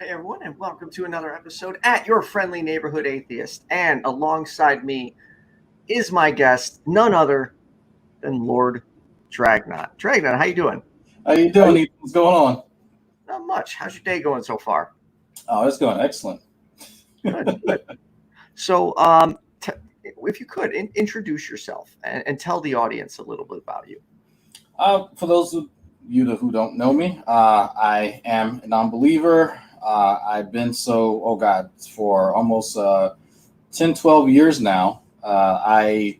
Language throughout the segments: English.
Hey everyone, and welcome to another episode at your friendly neighborhood atheist. And alongside me is my guest, none other than Lord Dragnauct. Dragnauct, how you doing? How you doing, Edith? What's going on? Not much. How's your day going so far? Oh, it's going excellent. Good, good. So, if you could, introduce yourself and tell the audience a little bit about you. For those of you who don't know me, I am a non-believer. I've been for almost 10, 12 years now. I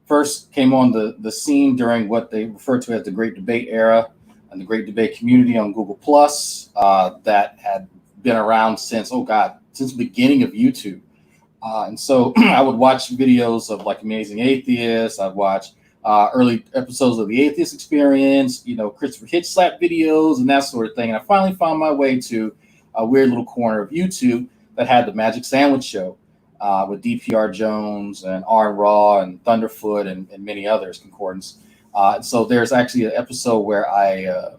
first came on the scene during what they refer to as the Great Debate era and the Great Debate community on Google Plus that had been around since the beginning of YouTube. And so I would watch videos of like Amazing Atheist. I'd watch early episodes of the Atheist Experience, Christopher Hitch slap videos and that sort of thing. And I finally found my way to a weird little corner of YouTube that had the Magic Sandwich Show with DPR Jones and R and Raw and Thunderfoot and many others, Concordance. So there's actually an episode where I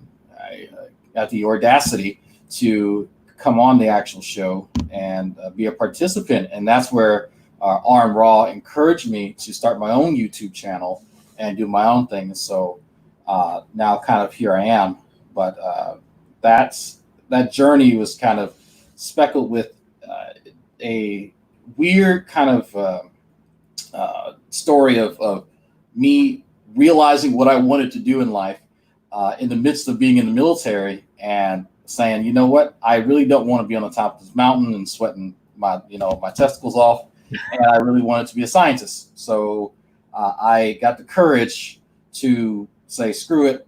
got the audacity to come on the actual show and be a participant. And that's where R and Raw encouraged me to start my own YouTube channel and do my own thing. And so now kind of here I am. But that journey was kind of speckled with a weird kind of story of me realizing what I wanted to do in life in the midst of being in the military and saying, you know what, I really don't want to be on the top of this mountain and sweating my testicles off. And I really wanted to be a scientist. So I got the courage to say, screw it.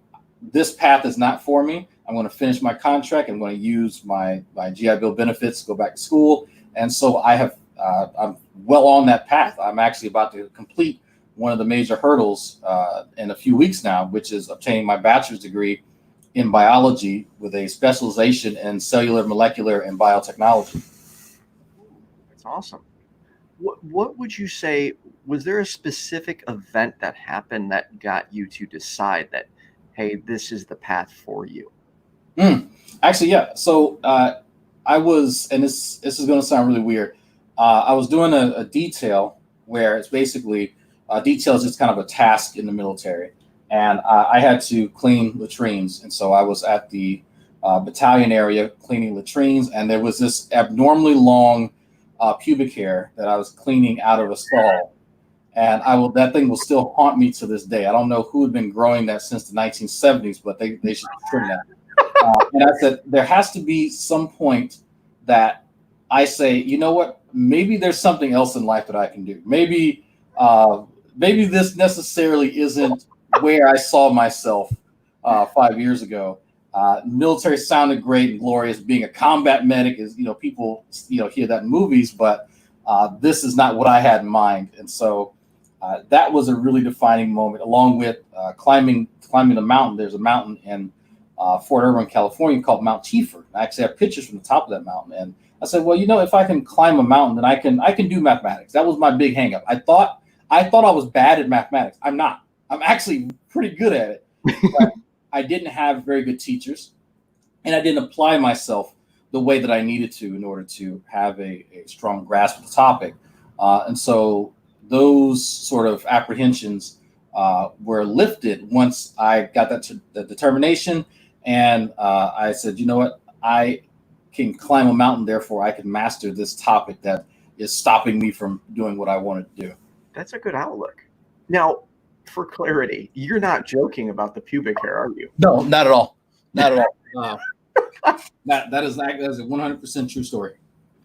This path is not for me. I'm going to finish my contract. I'm going to use my GI Bill benefits to go back to school. And so I'm well on that path. I'm actually about to complete one of the major hurdles in a few weeks now, which is obtaining my bachelor's degree in biology with a specialization in cellular, molecular, and biotechnology. That's awesome. What would you say, was there a specific event that happened that got you to decide that, hey, this is the path for you? Actually, yeah. So I was, and this is going to sound really weird. I was doing a detail where it's basically detail is just kind of a task in the military. And I had to clean latrines. And so I was at the battalion area cleaning latrines. And there was this abnormally long pubic hair that I was cleaning out of a stall. And that thing will still haunt me to this day. I don't know who had been growing that since the 1970s, but they should trim that. And I said, there has to be some point that I say, you know what, maybe there's something else in life that I can do. Maybe this necessarily isn't where I saw myself 5 years ago. Military sounded great and glorious. Being a combat medic is, people, hear that in movies, but this is not what I had in mind. And so that was a really defining moment, along with climbing the mountain. There's a mountain in Fort Irwin, California called Mount Tiefert. I actually have pictures from the top of that mountain. And I said, well, if I can climb a mountain, then I can do mathematics. That was my big hang up. I thought I was bad at mathematics. I'm not. I'm actually pretty good at it. But I didn't have very good teachers, and I didn't apply myself the way that I needed to in order to have a strong grasp of the topic. And so those sort of apprehensions were lifted once I got that determination. And I said, you know what, I can climb a mountain, therefore I can master this topic that is stopping me from doing what I wanted to do. That's a good outlook. Now, for clarity, you're not joking about the pubic hair, are you? No, not at all. Not at all. That is a 100% true story.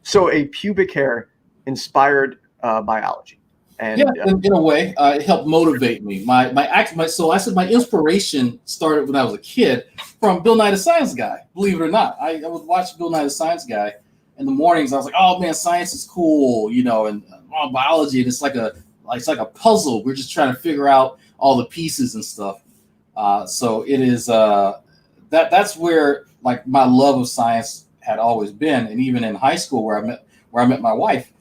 So a pubic hair inspired biology. And yeah, in a way, it helped motivate me. So I said my inspiration started when I was a kid from Bill Nye the Science Guy. Believe it or not, I would watch Bill Nye the Science Guy in the mornings. I was like, oh man, science is cool, and biology, and it's like a puzzle. We're just trying to figure out all the pieces and stuff. So it is that's where like my love of science had always been, and even in high school where I met my wife.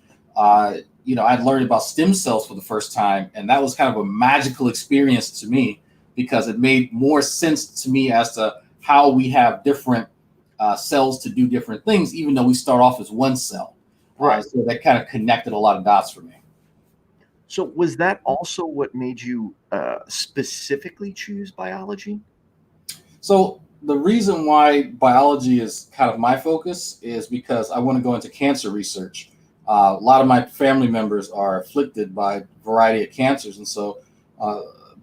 I'd learned about stem cells for the first time, and that was kind of a magical experience to me because it made more sense to me as to how we have different cells to do different things, even though we start off as one cell. Right. So that kind of connected a lot of dots for me. So was that also what made you specifically choose biology? So the reason why biology is kind of my focus is because I want to go into cancer research. A lot of my family members are afflicted by a variety of cancers. And so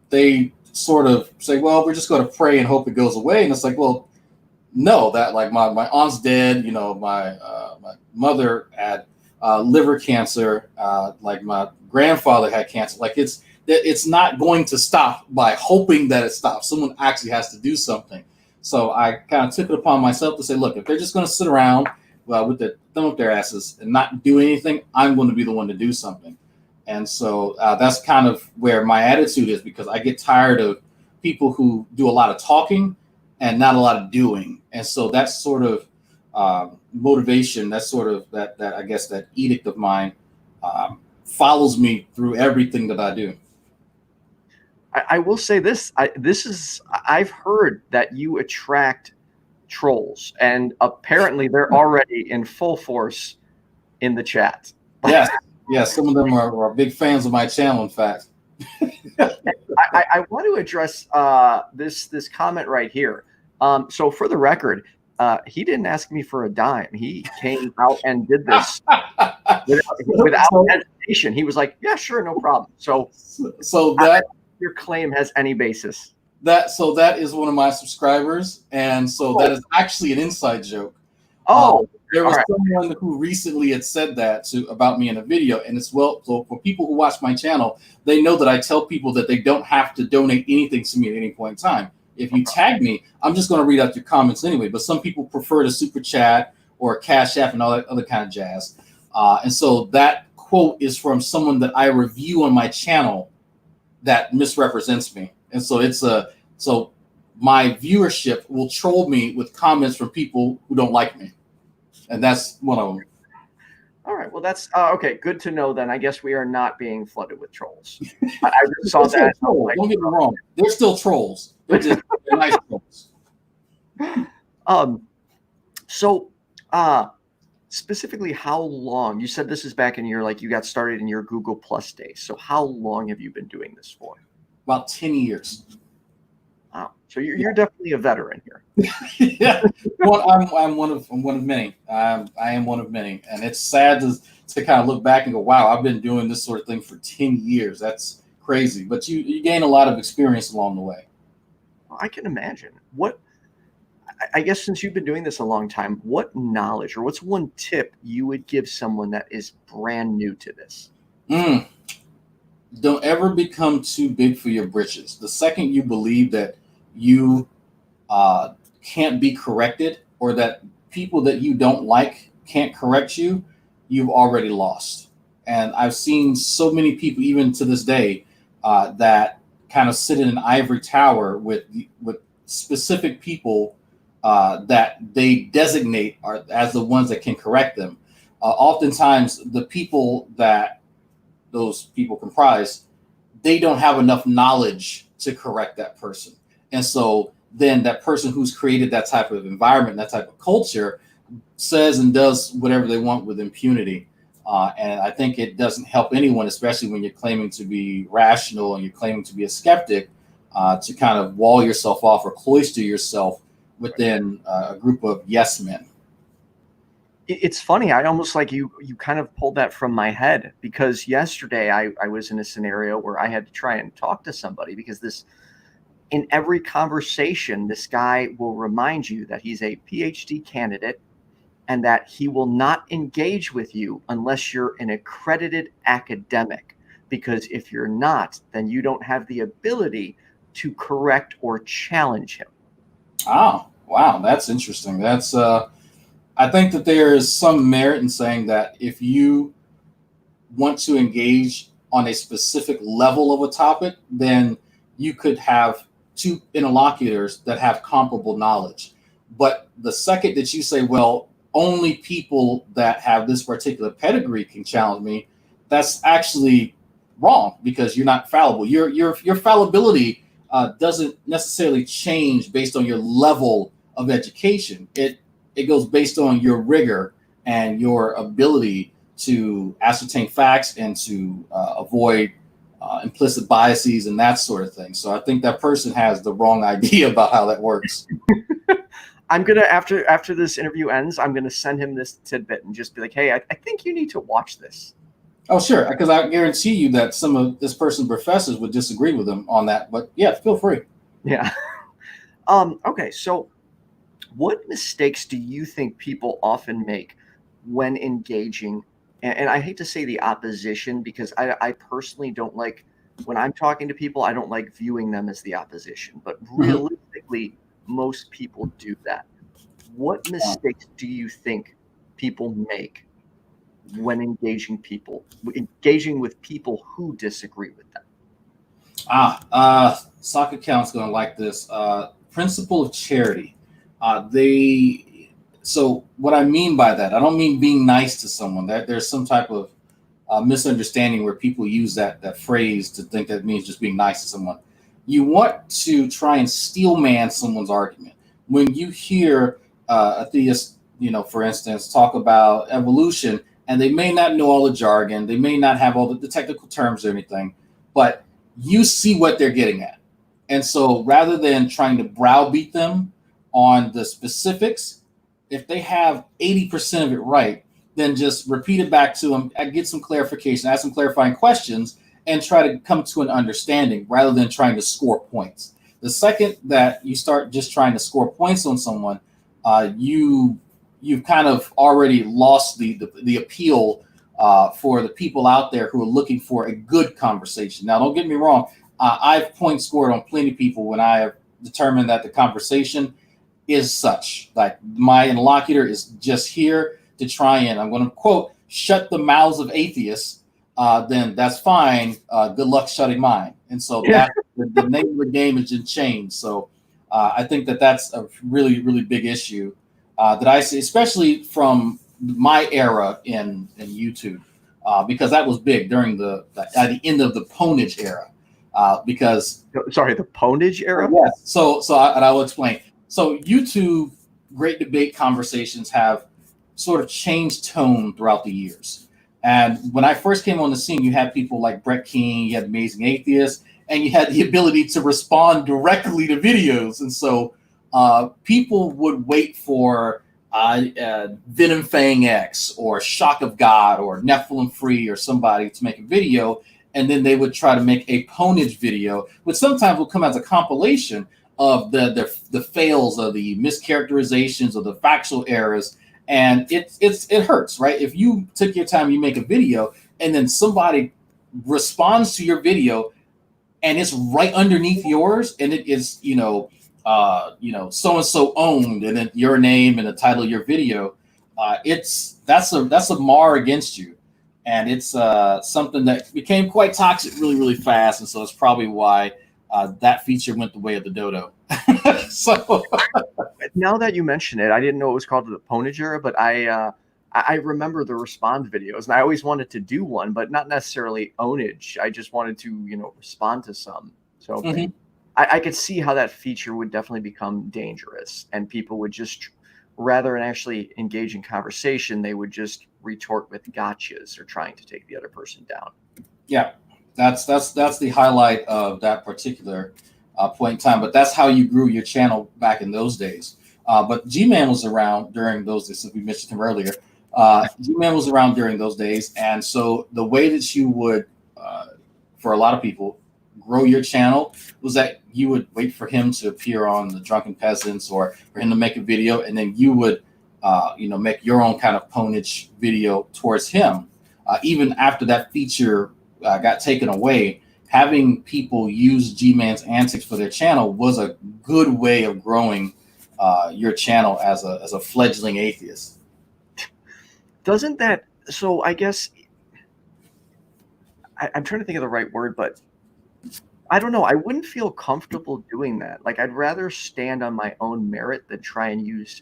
they sort of say, well, we're just going to pray and hope it goes away. And it's like, well, no, that like my aunt's dead. You know, my mother had liver cancer. Like my grandfather had cancer. Like it's not going to stop by hoping that it stops. Someone actually has to do something. So I kind of took it upon myself to say, look, if they're just going to sit around with their thumb up their asses and not do anything, I'm going to be the one to do something. And so that's kind of where my attitude is, because I get tired of people who do a lot of talking and not a lot of doing. And so that sort of motivation, that sort of that I guess that edict of mine follows me through everything that I do. I will say this. I've heard that you attract trolls, and apparently they're already in full force in the chat. Yes, some of them are big fans of my channel, in fact. I want to address this comment right here. So for the record, he didn't ask me for a dime. He came out and did this without hesitation. He was like, "Yeah, sure, no problem." So that your claim has any basis? That is one of my subscribers, and so that is actually an inside joke. There was someone who recently had said that about me in a video, and it's so for people who watch my channel, they know that I tell people that they don't have to donate anything to me at any point in time. If you tag me, I'm just going to read out your comments anyway. But some people prefer to super chat or Cash App and all that other kind of jazz. And so that quote is from someone that I review on my channel that misrepresents me. And so so my viewership will troll me with comments from people who don't like me. And that's one of them. All right. Well, that's okay. Good to know then. I guess we are not being flooded with trolls. I just saw that. Like, don't get me wrong. They're still trolls. They're just they're nice trolls. So specifically, how long? You said this is back in you got started in your Google Plus days. So how long have you been doing this for? About 10 years. Wow. So you're definitely a veteran here. Yeah. Well, I'm one of many. I am one of many, and it's sad to kind of look back and go, "Wow, I've been doing this sort of thing for 10 years. That's crazy." But you gain a lot of experience along the way. I can imagine. I guess since you've been doing this a long time, what knowledge or what's one tip you would give someone that is brand new to this? Don't ever become too big for your britches. The second you believe that you can't be corrected, or that people that you don't like can't correct you, you've already lost. And I've seen so many people, even to this day, that kind of sit in an ivory tower with specific people that they designate as the ones that can correct them. Oftentimes, the people that those people comprise, they don't have enough knowledge to correct that person. And so then that person who's created that type of environment, that type of culture, says and does whatever they want with impunity. And I think it doesn't help anyone, especially when you're claiming to be rational and you're claiming to be a skeptic, to kind of wall yourself off or cloister yourself within a group of yes men. It's funny. I almost like you kind of pulled that from my head, because yesterday I was in a scenario where I had to try and talk to somebody, because in every conversation, this guy will remind you that he's a PhD candidate and that he will not engage with you unless you're an accredited academic, because if you're not, then you don't have the ability to correct or challenge him. Oh, wow. That's interesting. That's I think that there is some merit in saying that if you want to engage on a specific level of a topic, then you could have two interlocutors that have comparable knowledge. But the second that you say, well, only people that have this particular pedigree can challenge me, that's actually wrong, because you're not fallible. Your fallibility doesn't necessarily change based on your level of education. It it goes based on your rigor and your ability to ascertain facts and to avoid implicit biases and that sort of thing. So I think that person has the wrong idea about how that works. I'm gonna after this interview ends, I'm gonna send him this tidbit and just be like, hey, I think you need to watch this. Oh, sure, because I guarantee you that some of this person's professors would disagree with him on that. But yeah, feel free. Yeah. Okay, so what mistakes do you think people often make when engaging? And I hate to say the opposition, because I personally don't like, when I'm talking to people, I don't like viewing them as the opposition. But realistically, most people do that. What mistakes do you think people make when engaging with people who disagree with them? Soccer account's going to like this. Principle of charity. So what I mean by that, I don't mean being nice to someone. There's some type of misunderstanding where people use that phrase to think that it means just being nice to someone. You want to try and steel man someone's argument. When you hear a theist, for instance, talk about evolution, and they may not know all the jargon, they may not have all the technical terms or anything, but you see what they're getting at. And so rather than trying to browbeat them on the specifics, if they have 80% of it right, then just repeat it back to them, get some clarification, ask some clarifying questions, and try to come to an understanding rather than trying to score points. The second that you start just trying to score points on someone, you've kind of already lost the appeal for the people out there who are looking for a good conversation. Now, don't get me wrong. I've point scored on plenty of people when I have determined that the conversation is such. Like, my interlocutor is just here to try and, I'm going to quote, shut the mouths of atheists. Then that's fine. Good luck shutting mine. And so that the name of the game has been changed. So I think that's a really, really big issue that I see, especially from my era in YouTube, because that was big during at the end of the ponage era. Because the ponage era? Yes. So I will explain. So YouTube great debate conversations have sort of changed tone throughout the years. And when I first came on the scene, you had people like Brett King, you had Amazing Atheist, and you had the ability to respond directly to videos. And so people would wait for Venom Fang X or Shock of God or Nephilim Free or somebody to make a video, and then they would try to make a ponage video, which sometimes will come as a compilation of the fails of the mischaracterizations of the factual errors. And it hurts, right? If you took your time, you make a video, and then somebody responds to your video, and it's right underneath yours, and it is so and so owned, and then your name and the title of your video, that's a mar against you, and it's something that became quite toxic really, really fast, and so it's probably why that feature went the way of the dodo. So now that you mention it, I didn't know it was called the ponage era, but I remember the respond videos, and I always wanted to do one, but not necessarily ownage. I just wanted to, respond to some. So I could see how that feature would definitely become dangerous, and people would just, rather than actually engage in conversation, they would just retort with gotchas or trying to take the other person down. Yeah, that's the highlight of that particular point in time. But that's how you grew your channel back in those days. But GMan was around during those days, since we mentioned him earlier. GMan was around during those days, and so the way that you would, for a lot of people, grow your channel was that you would wait for him to appear on the Drunken Peasants or for him to make a video, and then you would make your own kind of ponage video towards him. Even after that feature got taken away, having people use G-Man's antics for their channel was a good way of growing your channel as a fledgling atheist. Doesn't that, so I guess, I'm trying to think of the right word, but I don't know. I wouldn't feel comfortable doing that. Like, I'd rather stand on my own merit than try and use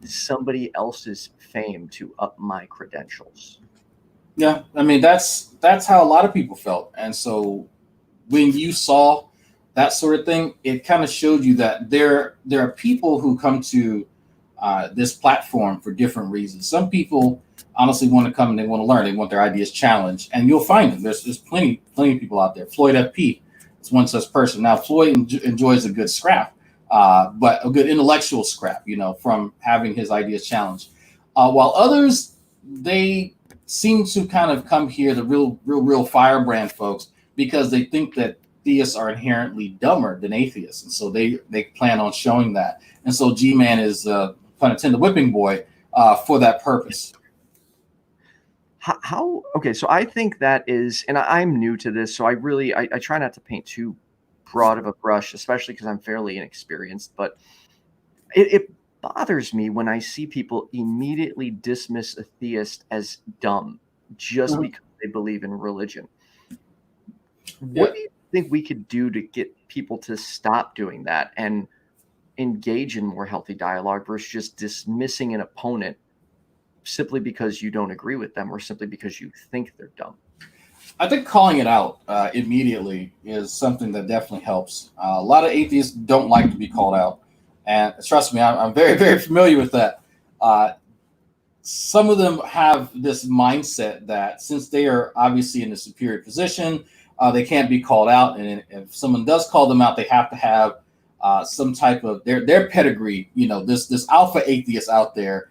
somebody else's fame to up my credentials. Yeah, I mean, that's how a lot of people felt. And so when you saw that sort of thing, it kind of showed you that there are people who come to this platform for different reasons. Some people honestly want to come and they want to learn. They want their ideas challenged, and you'll find them. There's plenty of people out there. Floyd FP is one such person. Now, Floyd enjoys a good scrap, but a good intellectual scrap, from having his ideas challenged. While others, they seem to kind of come here, the real firebrand folks, because they think that theists are inherently dumber than atheists, and so they plan on showing that. And so GMan is, pun intended, whipping boy for that purpose. Okay, so I think that is, and I'm new to this, so I try not to paint too broad of a brush, especially because I'm fairly inexperienced, but it bothers me when I see people immediately dismiss a theist as dumb just because they believe in religion. What do you think we could do to get people to stop doing that and engage in more healthy dialogue versus just dismissing an opponent simply because you don't agree with them or simply because you think they're dumb? I think calling it out immediately is something that definitely helps. A lot of atheists don't like to be called out. And trust me, I'm very, very familiar with that. Some of them have this mindset that since they are obviously in a superior position, they can't be called out. And if someone does call them out, they have to have some type of their pedigree. This alpha atheist out there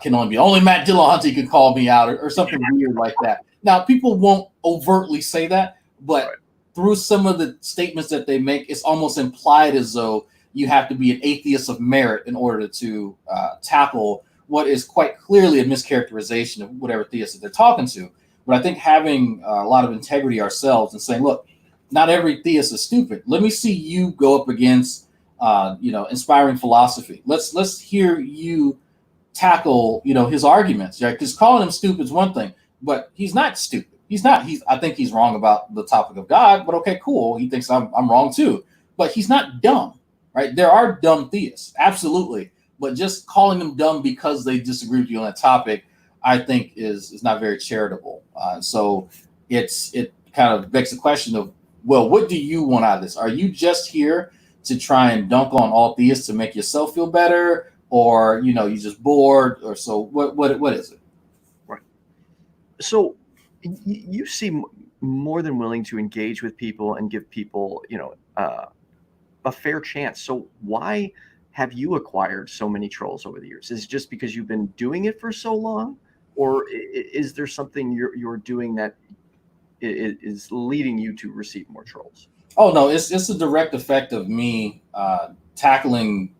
can only Matt Dillahunty can call me out or something weird like that. Now, people won't overtly say that, but through some of the statements that they make, it's almost implied as though you have to be an atheist of merit in order to tackle what is quite clearly a mischaracterization of whatever theist that they're talking to. But I think having a lot of integrity ourselves and saying, look, not every theist is stupid. Let me see you go up against, inspiring philosophy. Let's hear you tackle, his arguments. Right? Because calling him stupid is one thing, but he's not stupid. I think he's wrong about the topic of God, but okay, cool. He thinks I'm wrong too, but he's not dumb, right? There are dumb theists, absolutely. But just calling them dumb because they disagree with you on that topic, I think is not very charitable. So it kind of begs the question of, well, what do you want out of this? Are you just here to try and dunk on all theists to make yourself feel better? Or, you're just bored? Or so what is it? Right. So you seem more than willing to engage with people and give people, a fair chance. So why have you acquired so many trolls over the years? Is it just because you've been doing it for so long? Or is there something you're doing that is leading you to receive more trolls? Oh, no, it's a direct effect of me tackling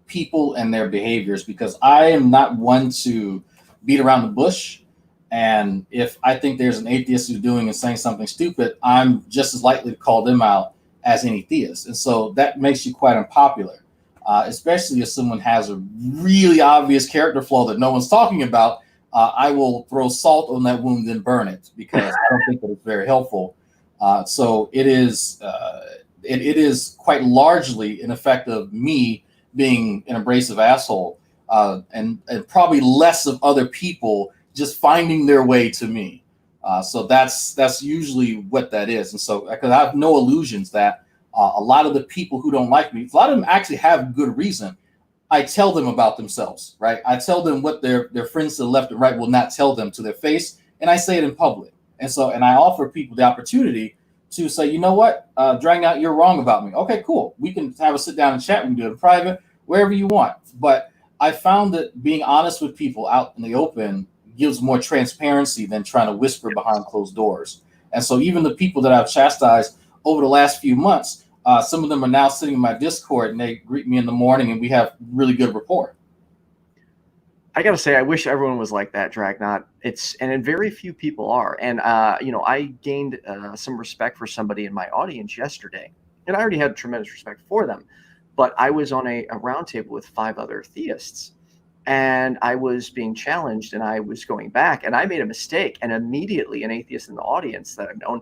people and their behaviors, because I am not one to beat around the bush. And if I think there's an atheist who's doing and saying something stupid, I'm just as likely to call them out as any theist. And so that makes you quite unpopular, especially if someone has a really obvious character flaw that no one's talking about. I will throw salt on that wound and burn it, because I don't think that it's very helpful. So it is quite largely an effect of me being an abrasive asshole, and probably less of other people just finding their way to me. So that's usually what that is. And so, because I have no illusions that a lot of the people who don't like me, a lot of them actually have good reason. I tell them about themselves, right? I tell them what their friends to the left and right will not tell them to their face, and I say it in public. And I offer people the opportunity to say, you know what, Dragnauct, you're wrong about me. Okay, cool. We can have a sit down and chat. We can do it in private, wherever you want. But I found that being honest with people out in the open gives more transparency than trying to whisper behind closed doors. And so even the people that I've chastised over the last few months, some of them are now sitting in my Discord and they greet me in the morning and we have really good rapport. I got to say, I wish everyone was like that, Dragnauct. And very few people are. And, I gained some respect for somebody in my audience yesterday, and I already had tremendous respect for them. But I was on a roundtable with 5 other theists, and I was being challenged, and I was going back, and I made a mistake. And immediately an atheist in the audience that I've known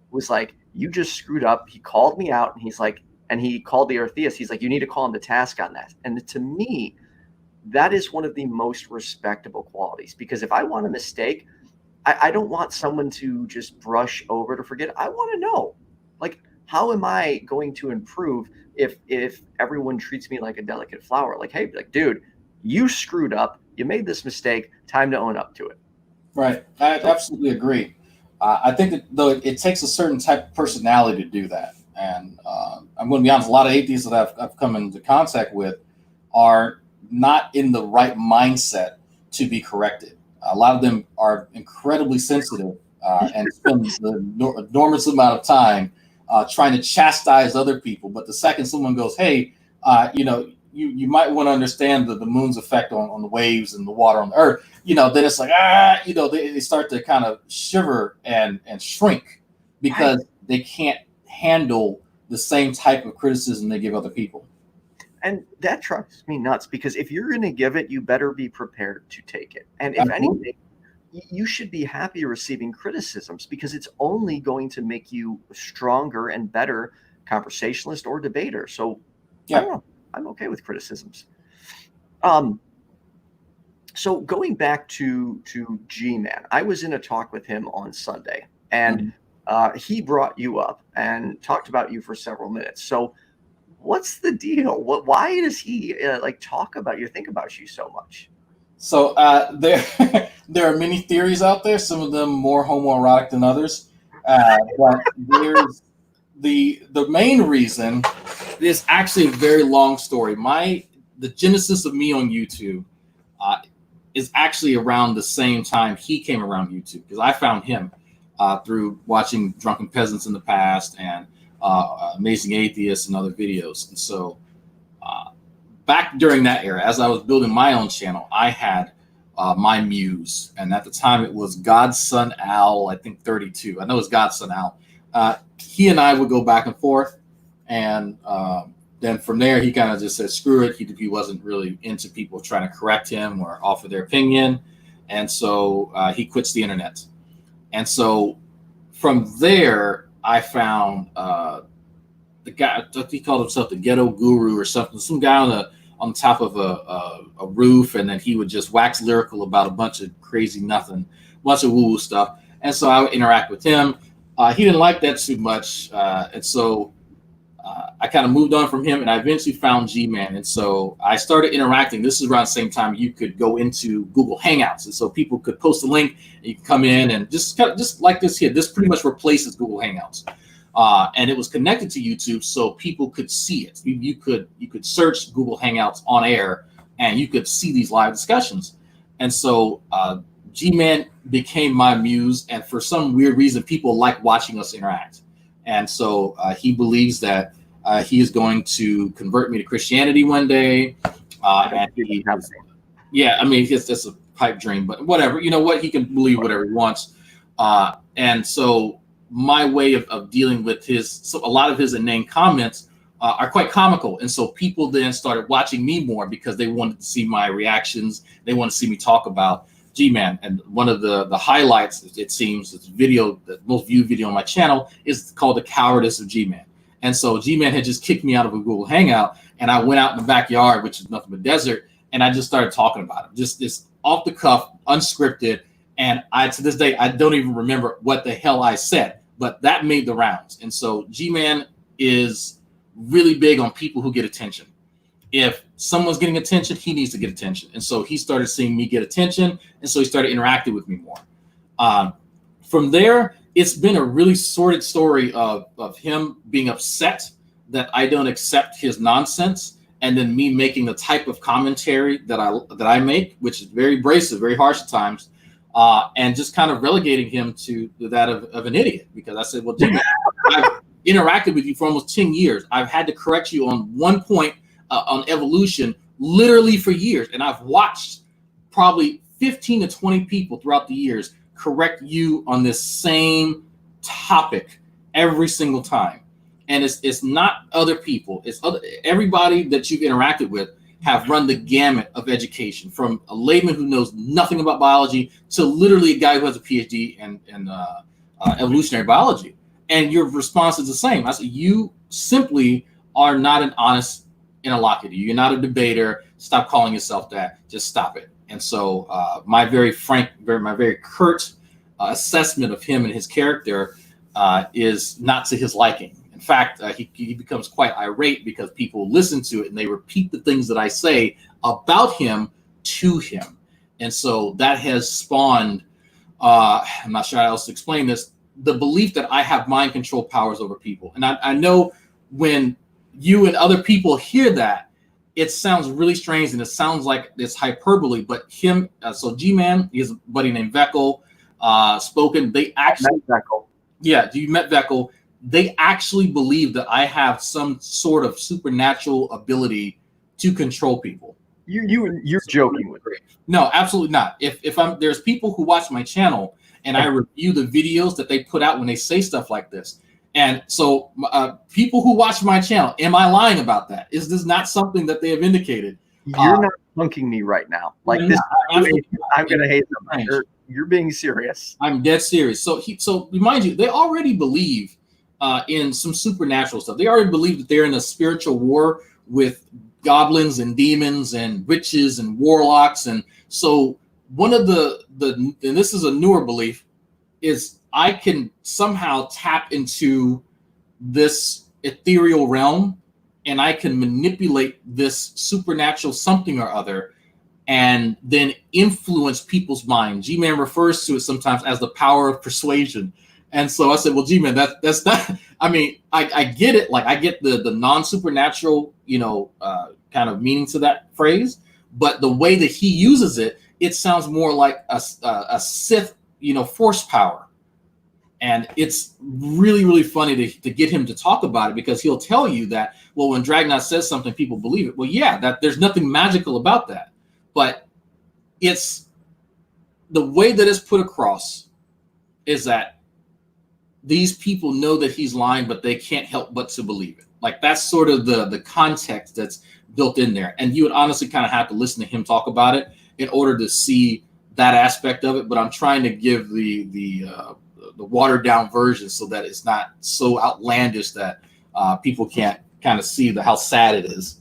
was like, you just screwed up. He called me out, and he's like, and he called the other theist. He's like, you need to call him to task on that. And to me, that is one of the most respectable qualities, because if I want a mistake, I don't want someone to just brush over it or forget. I want to know, like, how am I going to improve if everyone treats me like a delicate flower? Like, hey, like, dude, You screwed up. You made this mistake. Time to own up to it. Right. I absolutely agree. I think that though it takes a certain type of personality to do that. And I'm going to be honest, a lot of atheists that I've come into contact with are not in the right mindset to be corrected. A lot of them are incredibly sensitive and spend the enormous amount of time trying to chastise other people. But the second someone goes, hey, you might want to understand the moon's effect on the waves and the water on the earth, then it's like, they start to kind of shiver and shrink because they can't handle the same type of criticism they give other people. And that drives me nuts, because if you're going to give it, you better be prepared to take it. And if anything, you should be happy receiving criticisms, because it's only going to make you a stronger and better conversationalist or debater. So I don't know, I'm okay with criticisms. So going back to GMan, I was in a talk with him on Sunday, and he brought you up and talked about you for several minutes. So what's the deal? Why does he talk about you, think about you so much? So there are many theories out there, some of them more homoerotic than others. But there's the main reason is actually a very long story. The genesis of me on YouTube is actually around the same time he came around YouTube, because I found him through watching Drunken Peasants in the past and Amazing Atheists and other videos. And so back during that era, as I was building my own channel, I had my muse. And at the time it was Godson Owl, I think 32. I know it's Godson Owl. He and I would go back and forth. And then from there, he kind of just said, screw it. He wasn't really into people trying to correct him or offer their opinion. And so he quits the internet. And so from there, I found the guy, he called himself the Ghetto Guru or something, some guy on the top of a roof, and then he would just wax lyrical about a bunch of crazy nothing, bunch of woo-woo stuff. And so I would interact with him. He didn't like that too much, and so I kind of moved on from him, and I eventually found GMan. And so I started interacting. This is around the same time you could go into Google Hangouts, and so people could post a link, and you could come in and just like this here. This pretty much replaces Google Hangouts. And it was connected to YouTube, so people could see it. You could search Google Hangouts on air, and you could see these live discussions. And so GMan became my muse, and for some weird reason, people like watching us interact. And so he believes that he is going to convert me to Christianity one day. And it's a pipe dream, but whatever. You know what? He can believe whatever he wants. And so my way of dealing with a lot of his inane comments are quite comical. And so people then started watching me more because they wanted to see my reactions. They want to see me talk about GMan. And one of the highlights, it seems, the most viewed video on my channel is called The Cowardice of GMan. And so GMan had just kicked me out of a Google Hangout, and I went out in the backyard, which is nothing but desert, and I just started talking about him, just this off the cuff, unscripted. And to this day, I don't even remember what the hell I said, but that made the rounds. And so GMan is really big on people who get attention. If someone's getting attention, he needs to get attention. And so he started seeing me get attention, and so he started interacting with me more. From there, it's been a really sordid story of him being upset that I don't accept his nonsense, and then me making the type of commentary that I make, which is very abrasive, very harsh at times, and just kind of relegating him to that of an idiot. Because I said, well, GMan, I've interacted with you for almost 10 years. I've had to correct you on one point on evolution literally for years, and I've watched probably 15 to 20 people throughout the years correct you on this same topic every single time. And it's not other people, it's everybody that you've interacted with have run the gamut of education, from a layman who knows nothing about biology to literally a guy who has a PhD in evolutionary biology. And your response is the same. I said, you simply are not an honest interlocutor. You're not a debater. Stop calling yourself that. Just stop it. And so my very curt assessment of him and his character is not to his liking. And In fact, he becomes quite irate because people listen to it and they repeat the things that I say about him to him. And so that has spawned, I'm not sure how else to explain this, the belief that I have mind control powers over people. And I know when you and other people hear that, it sounds really strange and it sounds like it's hyperbole, but him, so GMan, he has a buddy named Vekel, spoken, they actually, yeah, you met Vekel. They actually believe that I have some sort of supernatural ability to control people. You're joking with me. No, absolutely not. If there's people who watch my channel and I review the videos that they put out when they say stuff like this. And so people who watch my channel, am I lying about that? Is this not something that they have indicated? You're not punking me right now. Like this, I'm going to hate them. You're being serious. I'm dead serious. So remind you, they already believe in some supernatural stuff. They already believe that they're in a spiritual war with goblins and demons and witches and warlocks. And so one of the and this is a newer belief, is I can somehow tap into this ethereal realm and I can manipulate this supernatural something or other and then influence people's mind. GMan refers to it sometimes as the power of persuasion. And so I said, well, GMan, that's not, I mean, I get it. Like I get the non-supernatural, kind of meaning to that phrase, but the way that he uses it, it sounds more like a Sith, force power. And it's really, really funny to get him to talk about it, because he'll tell you that, well, when Dragnauct says something, people believe it. Well, yeah, that there's nothing magical about that, but it's the way that it's put across is that these people know that he's lying, but they can't help but to believe it. Like that's sort of the context that's built in there. And you would honestly kind of have to listen to him talk about it in order to see that aspect of it. But I'm trying to give the watered down version so that it's not so outlandish that people can't kind of see how sad it is.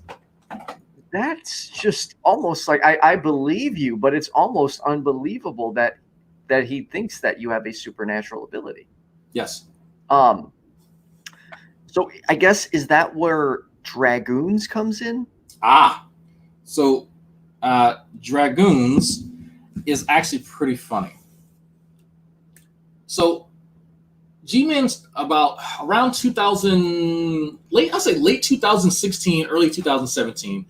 That's just almost like I believe you, but it's almost unbelievable that he thinks that you have a supernatural ability. Yes. So I guess, is that where Dragoons comes in? So Dragoons is actually pretty funny. So GMan's around 2000, late 2016, early 2017.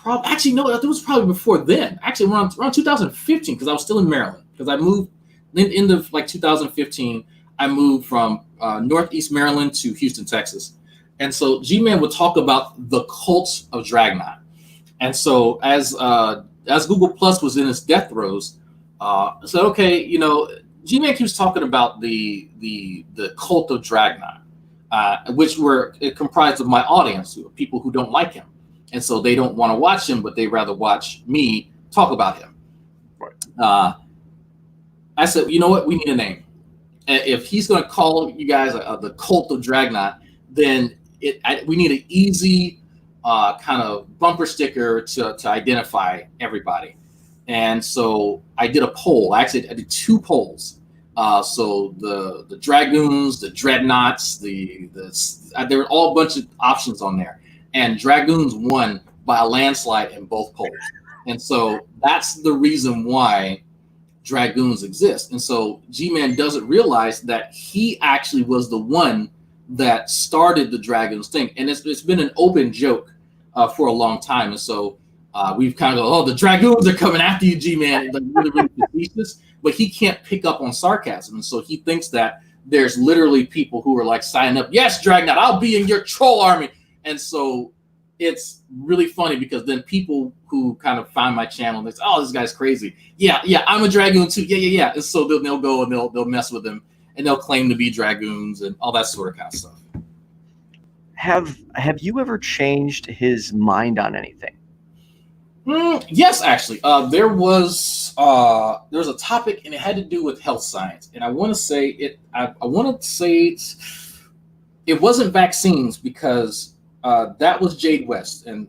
Actually, no, it was probably before then. Actually, around 2015, because I was still in Maryland. Because I moved end of 2015. I moved from Northeast Maryland to Houston, Texas. And so GMan would talk about the cult of Dragnauct. And so as Google Plus was in its death throes, I said, okay, GMan keeps talking about the cult of Dragnauct, which it comprised of my audience, people who don't like him. And so they don't want to watch him, but they rather watch me talk about him. Right. I said, you know what? We need a name. If he's going to call you guys the cult of Dragnauct, then we need an easy kind of bumper sticker to identify everybody. And so I did a poll. Actually, I did two polls. So the Dragoons, the Dreadnoughts, there were all a bunch of options on there. And Dragoons won by a landslide in both polls. And so that's the reason why Dragoons exist. And so GMan doesn't realize that he actually was the one that started the Dragoons thing. And it's been an open joke for a long time. And so we've kind of go, the Dragoons are coming after you, GMan. Like really, really facetious. But he can't pick up on sarcasm. And so he thinks that there's literally people who are like signing up. Yes, Dragnauct, I'll be in your troll army. And so it's really funny because then people who kind of find my channel, they say, oh, this guy's crazy. Yeah, I'm a Dragoon too. Yeah. And so they'll go and they'll mess with him and they'll claim to be Dragoons and all that sort of kind of stuff. Have you ever changed his mind on anything? Yes, actually. There was a topic and it had to do with health science. And I want to say it. I want to say it wasn't vaccines because that was Jade West, and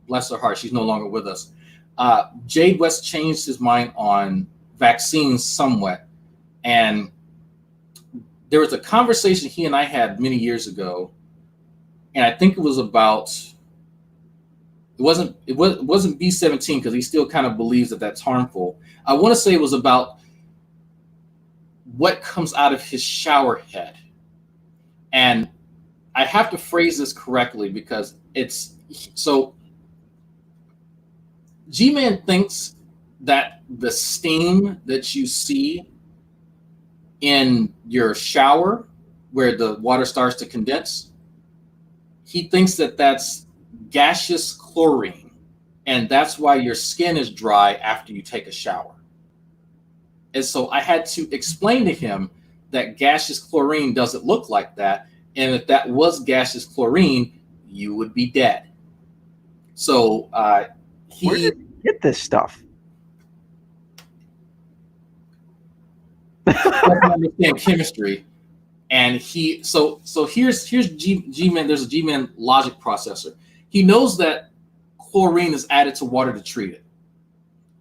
bless her heart, she's no longer with us. Jade West changed his mind on vaccines somewhat, and there was a conversation he and I had many years ago, and I think it was about. It wasn't B17 because he still kind of believes that that's harmful. I want to say it was about what comes out of his shower head, and I have to phrase this correctly because it's so. GMan thinks that the steam that you see in your shower, where the water starts to condense, he thinks that that's gaseous chlorine, and that's why your skin is dry after you take a shower. And so I had to explain to him that gaseous chlorine doesn't look like that, and if that was gaseous chlorine, you would be dead. So where did you get this stuff? doesn't understand chemistry, and so here's GMan. There's a GMan logic processor. He knows that chlorine is added to water to treat it.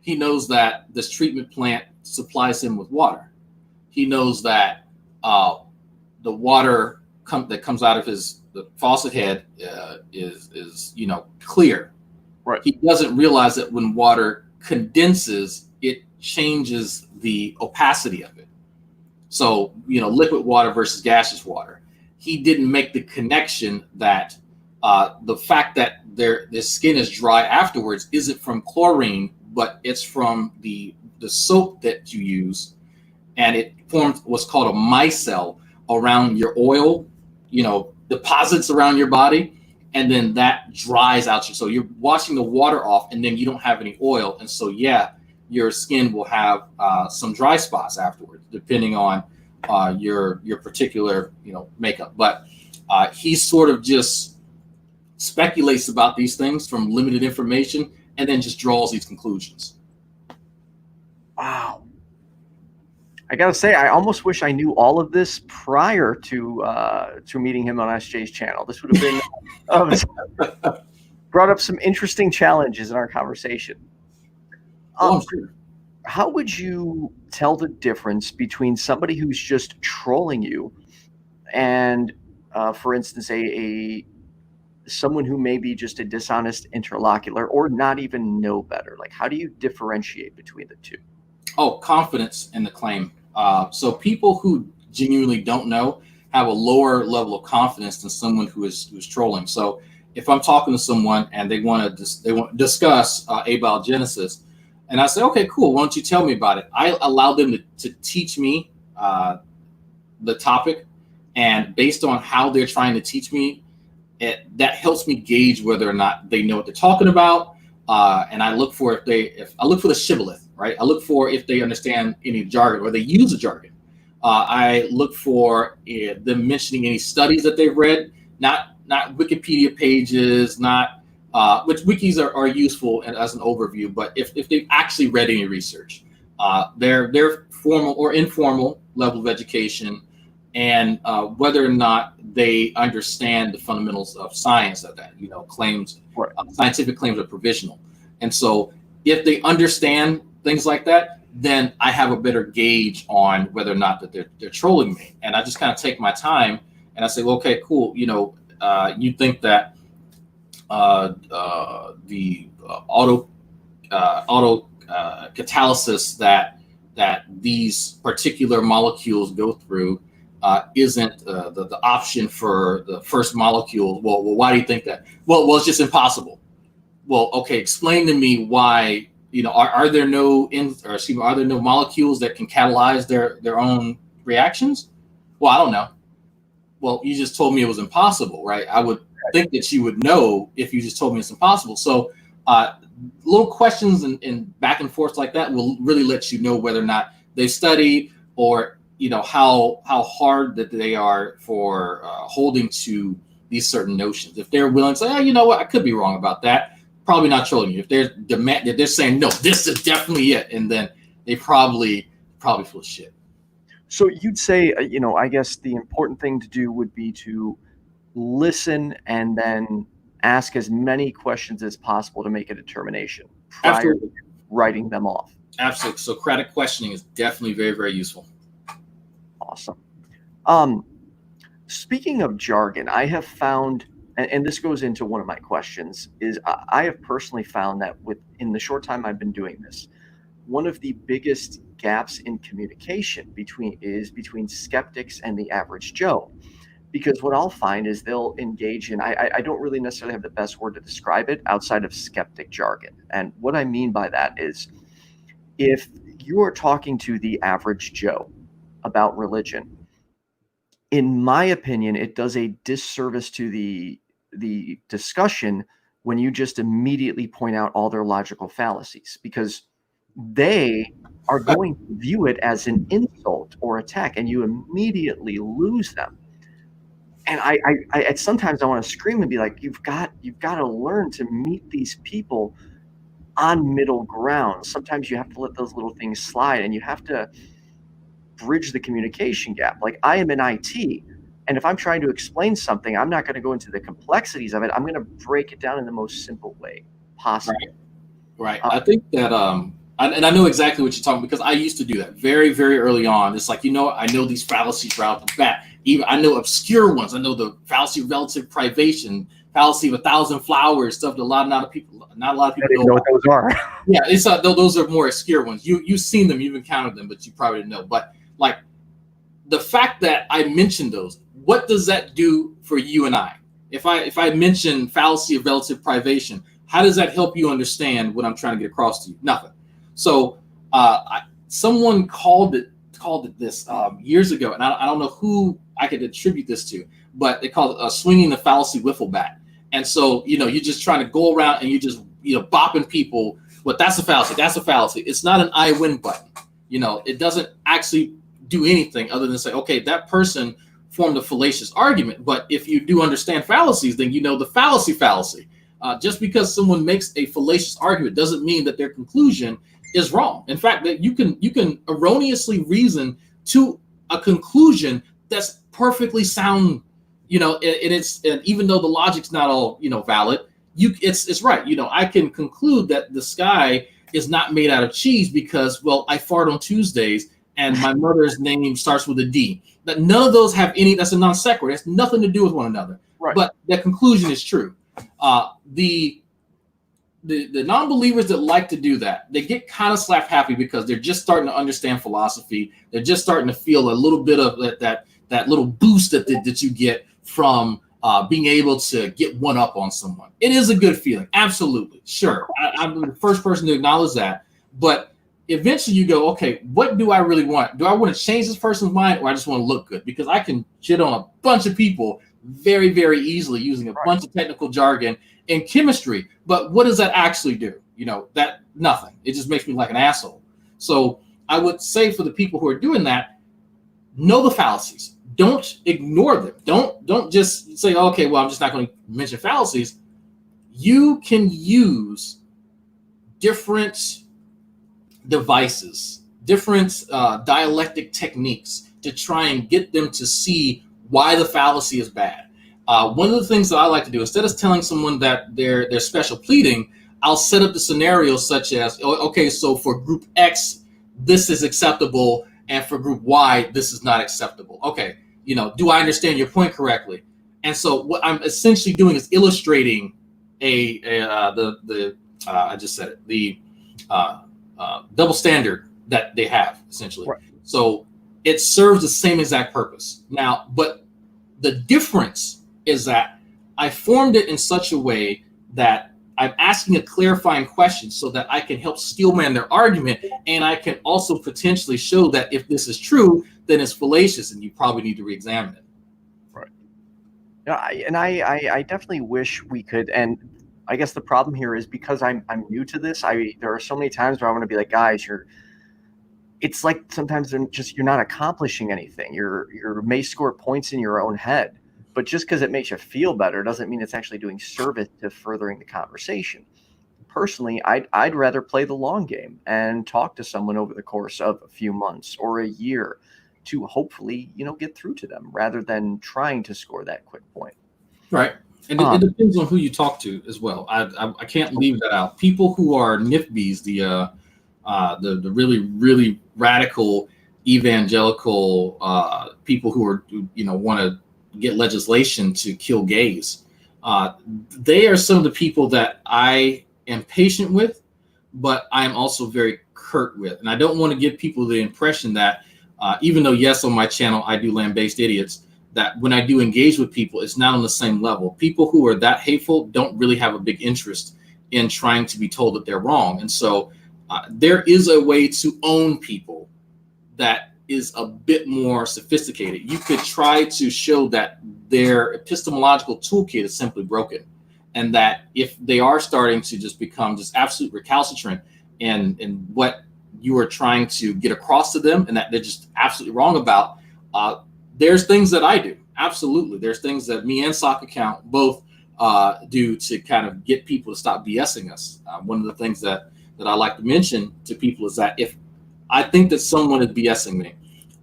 He knows that this treatment plant supplies him with water. He knows that the water that comes out of the faucet head is clear. Right. He doesn't realize that when water condenses, it changes the opacity of it. So, liquid water versus gaseous water. He didn't make the connection that the fact that their skin is dry afterwards isn't from chlorine, but it's from the soap that you use, and it forms what's called a micelle around your oil, deposits around your body, and then that dries out. So you're washing the water off, and then you don't have any oil, and so your skin will have some dry spots afterwards, depending on your particular makeup. But he sort of just speculates about these things from limited information, and then just draws these conclusions. Wow. I gotta say, I almost wish I knew all of this prior to meeting him on SJ's channel. This would have been brought up some interesting challenges in our conversation. Sure. How would you tell the difference between somebody who's just trolling you and, for instance, someone who may be just a dishonest interlocutor or not even know better? Like, how do you differentiate between the two? Oh, confidence in the claim. So people who genuinely don't know have a lower level of confidence than someone who's trolling. So if I'm talking to someone and they want to discuss abiogenesis, and I say, okay, cool, why don't you tell me about it? I allow them to teach me the topic, and based on how they're trying to teach me, that helps me gauge whether or not they know what they're talking about. And I look for I look for the shibboleth, right? I look for if they understand any jargon or they use a jargon. I look for them mentioning any studies that they've read, not Wikipedia pages, not which wikis are useful as an overview, but if they've actually read any research, their formal or informal level of education, and whether or not they understand the fundamentals of science of that, claims, right. Scientific claims are provisional. And so if they understand things like that, then I have a better gauge on whether or not that they're trolling me. And I just kind of take my time and I say, well, okay, cool. You think that the auto catalysis that these particular molecules go through isn't the option for the first molecule. Well, why do you think that? Well, it's just impossible. Well, okay, explain to me why. Are there no molecules that can catalyze their own reactions? Well, I don't know. Well, you just told me it was impossible, right? I would think that you would know if you just told me it's impossible. So little questions and back and forth like that will really let you know whether or not they studied, or how hard that they are for holding to these certain notions. If they're willing to say, you know what, I could be wrong about that, probably not trolling you. If they're saying, no, this is definitely it, and then they probably full of shit. So you'd say, I guess the important thing to do would be to listen and then ask as many questions as possible to make a determination prior to writing them off. Absolutely. Socratic questioning is definitely very, very useful. Awesome. Speaking of jargon, I have found, and this goes into one of my questions, is I have personally found that in the short time I've been doing this, one of the biggest gaps in communication between skeptics and the average Joe. Because what I'll find is they'll engage in, I don't really necessarily have the best word to describe it outside of skeptic jargon. And what I mean by that is, if you are talking to the average Joe about religion, in my opinion, it does a disservice to the discussion when you just immediately point out all their logical fallacies, because they are going to view it as an insult or attack, and you immediately lose them. And I sometimes I want to scream and be like, you've got to learn to meet these people on middle ground. Sometimes you have to let those little things slide, and you have to bridge the communication gap. Like, I am in IT, and if I'm trying to explain something, I'm not going to go into the complexities of it. I'm going to break it down in the most simple way possible. Right. I think that and I know exactly what you're talking about, because I used to do that very, very early on. It's like, I know these fallacies right off the bat. Even I know obscure ones. I know the fallacy of relative privation, fallacy of 1,000 flowers, stuff that not a lot of people know what those are. Yeah, it's those are more obscure ones. You've seen them, you've encountered them, but you probably didn't know. But like, the fact that I mentioned those, what does that do for you and I? If I mention fallacy of relative privation, how does that help you understand what I'm trying to get across to you? Nothing. So someone called it this years ago, and I don't know who I could attribute this to, but they called it swinging the fallacy wiffle bat. And so, you're just trying to go around and you just, bopping people. Well, that's a fallacy. That's a fallacy. It's not an I win button. It doesn't actually do anything other than say, okay, that person formed a fallacious argument. But if you do understand fallacies, then the fallacy. Just because someone makes a fallacious argument doesn't mean that their conclusion is wrong. In fact, that you can erroneously reason to a conclusion that's perfectly sound, and even though the logic's not all valid, it's right. I can conclude that the sky is not made out of cheese because, well, I fart on Tuesdays and my mother's name starts with a D. That none of those have any. That's a non sequitur. It has nothing to do with one another. Right. But the conclusion is true. The non-believers that like to do that, they get kind of slap happy because they're just starting to understand philosophy. They're just starting to feel a little bit of that little boost that you get from being able to get one up on someone. It is a good feeling. Absolutely. Sure. I'm the first person to acknowledge that. But eventually you go, okay, what do I really want? Do I want to change this person's mind, or I just want to look good? Because I can shit on a bunch of people very, very easily using a bunch of technical jargon in chemistry. But what does that actually do? That nothing. It just makes me like an asshole. So I would say, for the people who are doing that, know the fallacies. Don't ignore them. Don't just say, okay, well, I'm just not going to mention fallacies. You can use different devices, different dialectic techniques to try and get them to see why the fallacy is bad. One of the things that I like to do, instead of telling someone that they're special pleading, I'll set up the scenarios such as, okay, so for group X, this is acceptable, and for group Y, this is not acceptable. Okay, do I understand your point correctly? And so what I'm essentially doing is illustrating I just said it, the double standard that they have, essentially. Right. So it serves the same exact purpose. Now, but the difference is that I formed it in such a way that I'm asking a clarifying question so that I can help steelman their argument, and I can also potentially show that if this is true, then it's fallacious, and you probably need to re-examine it. Right. I definitely wish we could, and I guess the problem here is because I'm new to this. There are so many times where I want to be like, guys, it's like sometimes you're not accomplishing anything. You may score points in your own head, but just because it makes you feel better doesn't mean it's actually doing service to furthering the conversation. Personally, I'd rather play the long game and talk to someone over the course of a few months or a year to hopefully, get through to them rather than trying to score that quick point. Right. And it depends on who you talk to as well. I can't leave that out. People who are NIFBs, the really, really radical evangelical people who are, want to get legislation to kill gays. They are some of the people that I am patient with, but I'm also very curt with. And I don't want to give people the impression that even though, yes, on my channel, I do land-based idiots, that when I do engage with people, it's not on the same level. People who are that hateful don't really have a big interest in trying to be told that they're wrong. And so there is a way to own people that is a bit more sophisticated. You could try to show that their epistemological toolkit is simply broken, and that if they are starting to just become just absolute recalcitrant in what you are trying to get across to them, and that they're just absolutely wrong about, there's things that I do. Absolutely. There's things that me and Sock Account both do to kind of get people to stop BSing us. One of the things that I like to mention to people is that if I think that someone is BSing me,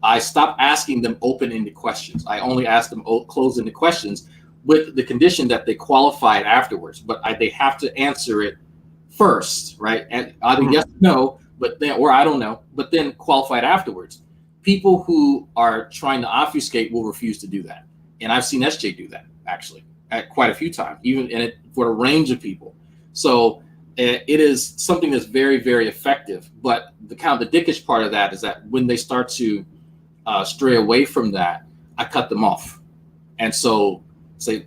I stop asking them open-ended questions. I only ask them closed-ended questions with the condition that they qualify it afterwards. But they have to answer it first, right? And either yes or no, but then, or I don't know, but then qualify it afterwards. People who are trying to obfuscate will refuse to do that. And I've seen SJ do that, actually, at quite a few times, even in it for a range of people. So it is something that's very, very effective. But the kind of the dickish part of that is that when they start to stray away from that, I cut them off. And so say,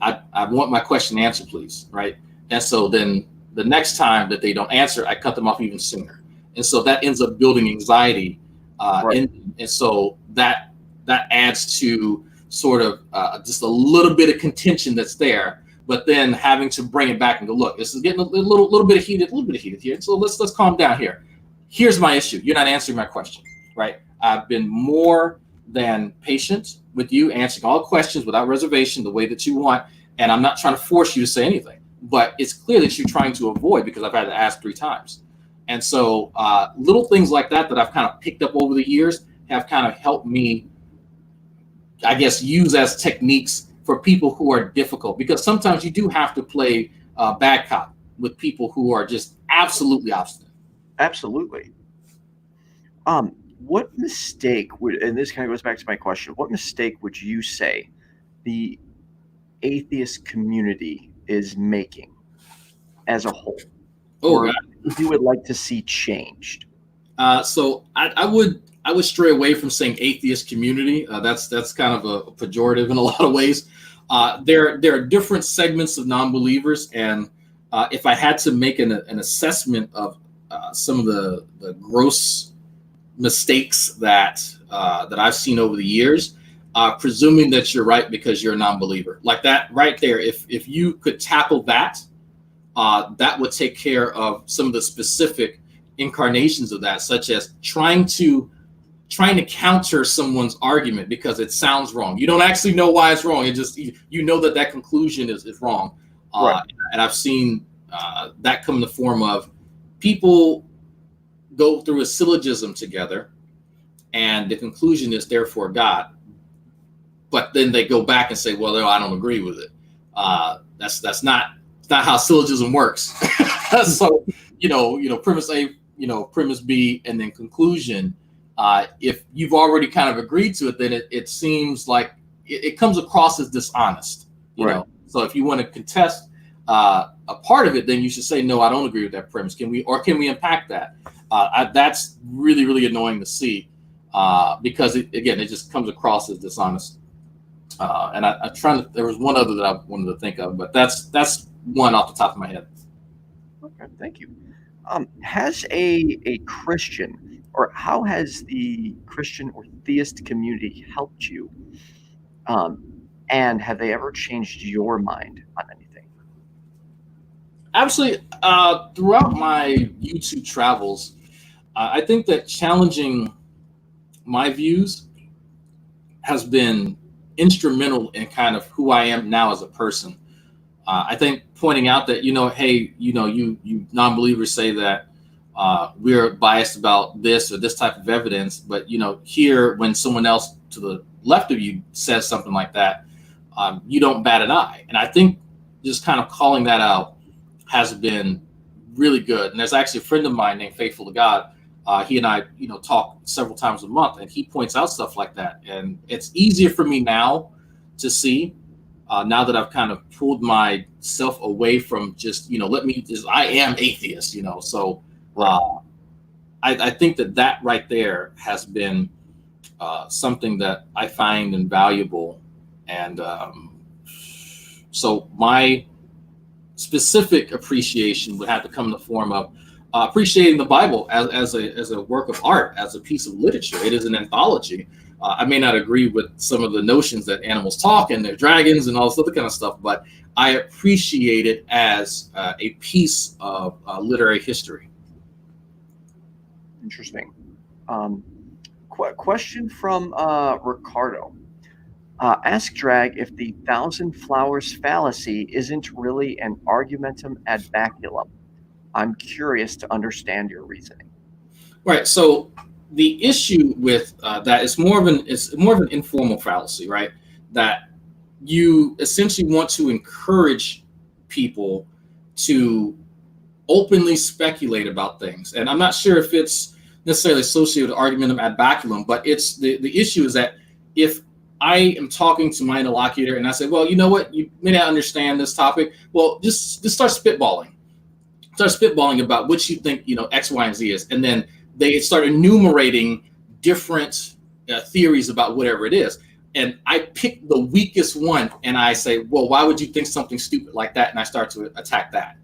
I want my question answered, please, right? And so then the next time that they don't answer, I cut them off even sooner. And so that ends up building anxiety. Right. And so that adds to sort of just a little bit of contention that's there, but then having to bring it back and go, look, this is getting a little bit of heated here. So let's calm down here. Here's my issue. You're not answering my question, right? I've been more than patient with you, answering all questions without reservation, the way that you want. And I'm not trying to force you to say anything, but it's clear that you're trying to avoid, because I've had to ask 3 times. And so little things like that I've kind of picked up over the years have kind of helped me, I guess, use as techniques for people who are difficult, because sometimes you do have to play bad cop with people who are just absolutely obstinate. Absolutely. What mistake would, and this kind of goes back to my question, what mistake would you say the atheist community is making as a whole? Or you would like to see changed? So I would stray away from saying atheist community. That's kind of a pejorative in a lot of ways. There are different segments of non-believers, and if I had to make an assessment of some of the gross mistakes that I've seen over the years, presuming that you're right because you're a non-believer, like that right there, if you could tackle that, that would take care of some of the specific incarnations of that, such as trying to counter someone's argument because it sounds wrong. You don't actually know why it's wrong. It just, you know that conclusion is wrong. Right. And I've seen that come in the form of people go through a syllogism together, and the conclusion is therefore God. But then they go back and say, well, no, I don't agree with it. That's not how syllogism works. So, premise A, premise B, and then conclusion. If you've already kind of agreed to it, then it seems like it comes across as dishonest, you know? So if you want to contest a part of it, then you should say, no, I don't agree with that premise. Can we unpack that? That's really, really annoying to see because it just comes across as dishonest. And there was one other that I wanted to think of, but that's one off the top of my head. Okay, thank you. Has a Christian, or how has the Christian or theist community helped you? And have they ever changed your mind on anything? Absolutely. Throughout my YouTube travels, I think that challenging my views has been instrumental in kind of who I am now as a person. I think pointing out that, hey, you non-believers say that we're biased about this or this type of evidence, but, here when someone else to the left of you says something like that, you don't bat an eye. And I think just kind of calling that out has been really good. And there's actually a friend of mine named Faithful to God He and I, talk several times a month, and he points out stuff like that. And it's easier for me now to see, now that I've kind of pulled myself away from just, I am atheist, So I think that right there has been something that I find invaluable. And so my specific appreciation would have to come in the form of appreciating the Bible as a work of art, as a piece of literature. It is an anthology. I may not agree with some of the notions that animals talk and they're dragons and all this other kind of stuff, but I appreciate it as a piece of literary history. Interesting. Question from Ricardo. Ask Drag if the thousand flowers fallacy isn't really an argumentum ad baculum. I'm curious to understand your reasoning. Right. So the issue with that is more of an informal fallacy, right? That you essentially want to encourage people to openly speculate about things. And I'm not sure if it's necessarily associated with argumentum ad baculum, but it's the issue is that if I am talking to my interlocutor and I say, well, you know what, you may not understand this topic. Well, just start spitballing. Start spitballing about what you think, X, Y, and Z is. And then they start enumerating different theories about whatever it is. And I pick the weakest one and I say, well, why would you think something stupid like that? And I start to attack that.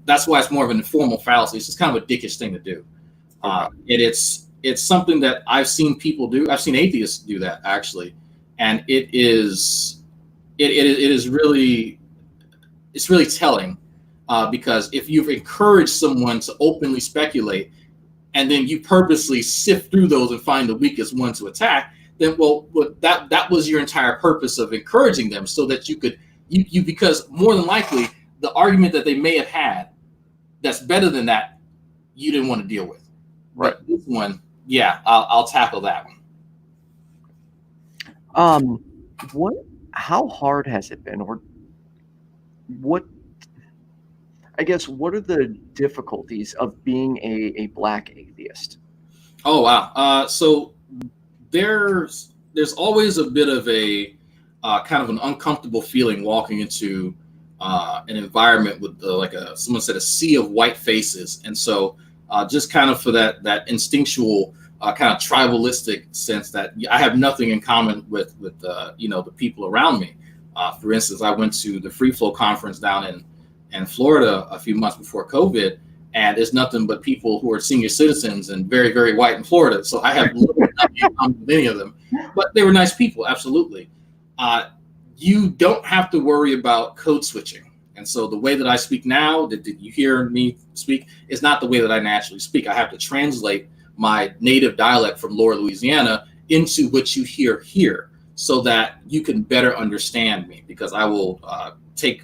That's why it's more of an informal fallacy. It's just kind of a dickish thing to do. And it's something that I've seen people do. I've seen atheists do that, actually. And it is really telling. Because if you've encouraged someone to openly speculate and then you purposely sift through those and find the weakest one to attack, then that was your entire purpose of encouraging them, so that you could because more than likely the argument that they may have had that's better than that you didn't want to deal with. Right. But this one, yeah, I'll tackle that one. How hard has it been, or what? I guess, what are the difficulties of being a Black atheist? Oh, wow. So there's always a bit of a kind of an uncomfortable feeling walking into an environment with someone said a sea of white faces. And so just kind of for that instinctual kind of tribalistic sense that I have nothing in common with the people around me. For instance, I went to the Free Flow conference down in Florida a few months before COVID, and it's nothing but people who are senior citizens and very, very white in Florida. So I have little in common with any of them, but they were nice people, absolutely. You don't have to worry about code switching. And so the way that I speak now, that you hear me speak, is not the way that I naturally speak. I have to translate my native dialect from Lower Louisiana into what you hear here so that you can better understand me, because I will take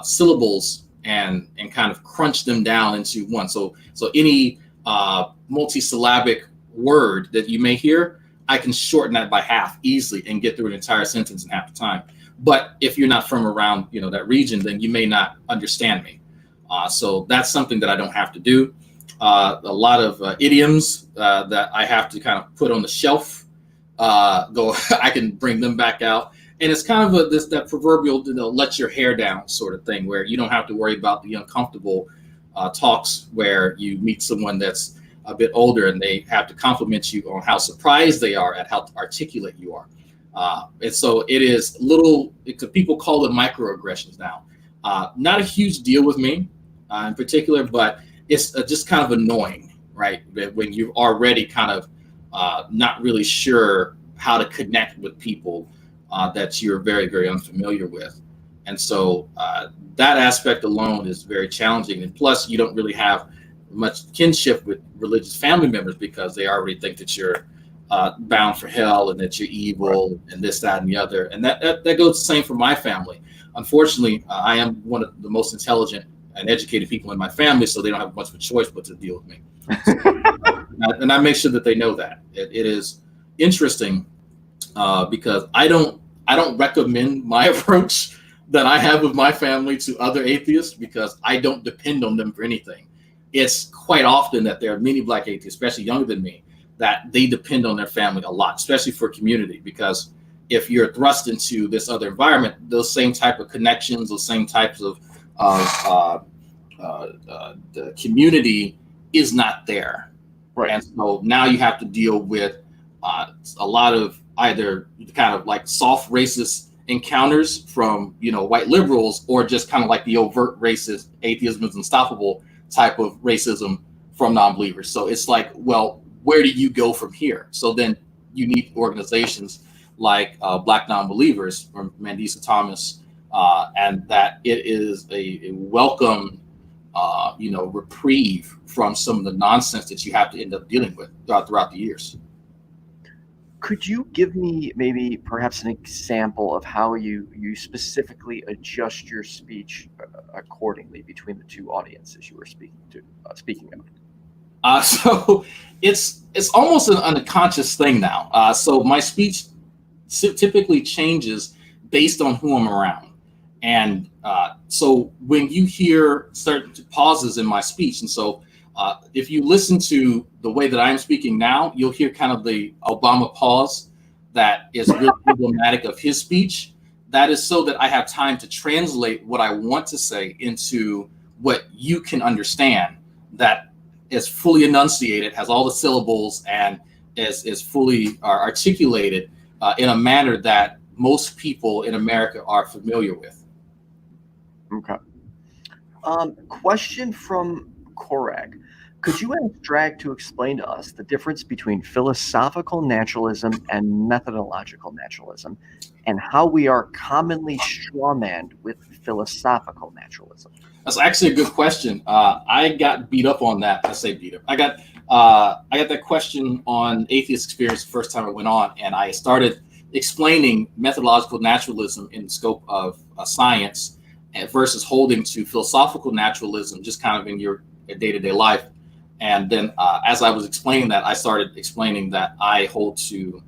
syllables and kind of crunch them down into one. So any multisyllabic word that you may hear, I can shorten that by half easily and get through an entire sentence in half the time. But if you're not from around that region, then you may not understand me. So that's something that I don't have to do. A lot of idioms that I have to kind of put on the shelf. I can bring them back out. And it's kind of that proverbial, let your hair down sort of thing, where you don't have to worry about the uncomfortable talks where you meet someone that's a bit older and they have to compliment you on how surprised they are at how articulate you are. And so it is people call them microaggressions now. Not a huge deal with me in particular, but it's just kind of annoying, right? When you're already kind of not really sure how to connect with people that you're very, very unfamiliar with. And so that aspect alone is very challenging. And plus, you don't really have much kinship with religious family members because they already think that you're bound for hell and that you're evil and this, that, and the other. And that goes the same for my family. Unfortunately, I am one of the most intelligent and educated people in my family, so they don't have much of a choice but to deal with me. And I make sure that they know that. It is interesting because I don't recommend my approach that I have with my family to other atheists, because I don't depend on them for anything. it's quite often that there are many Black atheists, especially younger than me, that they depend on their family a lot, especially for community, because if you're thrust into this other environment, those same type of connections, those same types of the community is not there. Right. And so now you have to deal with a lot of either kind of like soft racist encounters from, you know, white liberals, or just kind of like the overt racist, atheism is unstoppable type of racism from non-believers. So it's like, well, where do you go from here? So then you need organizations like Black Non-Believers from Mandisa Thomas, and that it is a welcome, you know, reprieve from some of the nonsense that you have to end up dealing with throughout the years. Could you give me maybe perhaps an example of how you specifically adjust your speech accordingly between the two audiences you were speaking of? So it's almost an unconscious thing now. So my speech typically changes based on who I'm around. And so when you hear certain pauses in my speech, and so if you listen to the way that I'm speaking now, you'll hear kind of the Obama pause that is really emblematic of his speech. That is so that I have time to translate what I want to say into what you can understand, that is fully enunciated, has all the syllables, and is fully articulated in a manner that most people in America are familiar with. Okay. Question from Korag. Could you ask Drag to explain to us the difference between philosophical naturalism and methodological naturalism, and how we are commonly strawmanned with philosophical naturalism? That's actually a good question. I got beat up on that. I say beat up. I got that question on Atheist Experience the first time I went on, and I started explaining methodological naturalism in the scope of science versus holding to philosophical naturalism, just kind of in your day-to-day life. And then as I was explaining that, I started explaining that I hold to